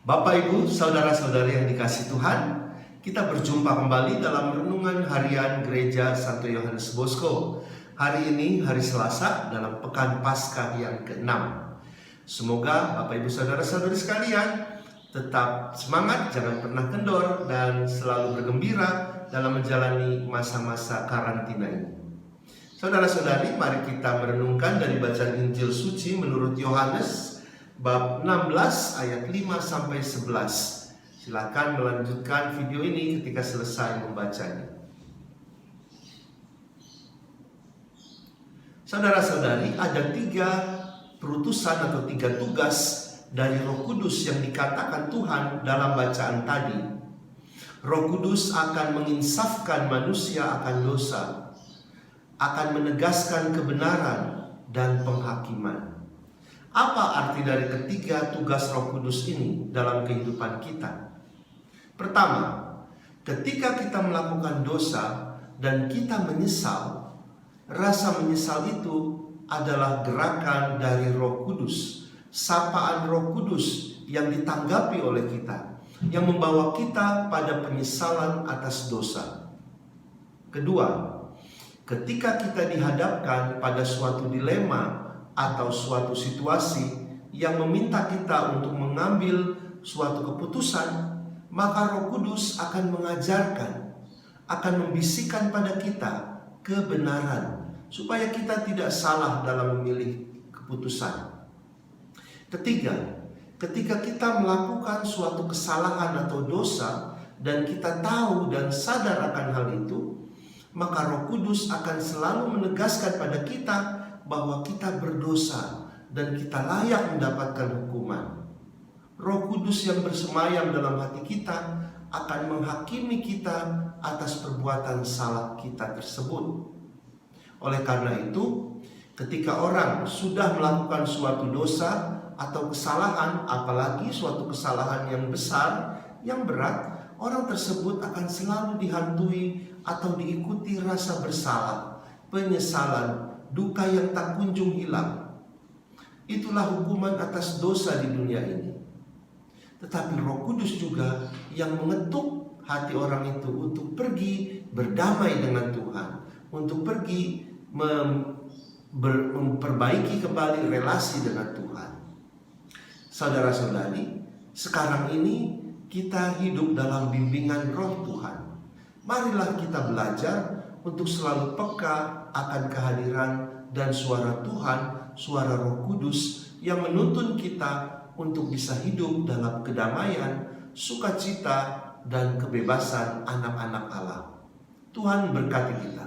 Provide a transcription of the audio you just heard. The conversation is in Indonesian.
Bapak, Ibu, saudara-saudari yang dikasihi Tuhan, kita berjumpa kembali dalam renungan harian Gereja Santo Yohanes Bosco. Hari ini hari Selasa dalam Pekan Paskah yang ke-6. Semoga Bapak, Ibu, saudara-saudari sekalian tetap semangat, jangan pernah kendor, dan selalu bergembira dalam menjalani masa-masa karantina ini. Saudara-saudari, mari kita merenungkan dari bacaan Injil Suci menurut Yohanes bab 16 ayat 5-11. Silakan melanjutkan video ini ketika selesai membacanya. Saudara-saudari, ada 3 perutusan atau 3 tugas dari Roh Kudus yang dikatakan Tuhan dalam bacaan tadi. Roh Kudus akan menginsafkan manusia akan dosa, akan menegaskan kebenaran dan penghakiman. Apa arti dari ketiga tugas Roh Kudus ini dalam kehidupan kita? Pertama, ketika kita melakukan dosa dan kita menyesal, rasa menyesal itu adalah gerakan dari Roh Kudus, sapaan Roh Kudus yang ditanggapi oleh kita, yang membawa kita pada penyesalan atas dosa. Kedua, ketika kita dihadapkan pada suatu dilema atau suatu situasi yang meminta kita untuk mengambil suatu keputusan, maka Roh Kudus akan mengajarkan, akan membisikkan pada kita kebenaran supaya kita tidak salah dalam memilih keputusan. Ketiga, ketika kita melakukan suatu kesalahan atau dosa dan kita tahu dan sadar akan hal itu, maka Roh Kudus akan selalu menegaskan pada kita bahwa kita berdosa dan kita layak mendapatkan hukuman. Roh Kudus yang bersemayam dalam hati kita akan menghakimi kita atas perbuatan salah kita tersebut. Oleh karena itu, ketika orang sudah melakukan suatu dosa atau kesalahan, apalagi suatu kesalahan yang besar, yang berat, orang tersebut akan selalu dihantui atau diikuti rasa bersalah, penyesalan, duka yang tak kunjung hilang. Itulah hukuman atas dosa di dunia ini. Tetapi Roh Kudus juga yang mengetuk hati orang itu untuk pergi berdamai dengan Tuhan, untuk pergi memperbaiki kembali relasi dengan Tuhan. Saudara-saudari, sekarang ini kita hidup dalam bimbingan Roh Tuhan. Marilah kita belajar untuk selalu peka akan kehadiran dan suara Tuhan, suara Roh Kudus yang menuntun kita untuk bisa hidup dalam kedamaian, sukacita, dan kebebasan anak-anak Allah. Tuhan berkati kita.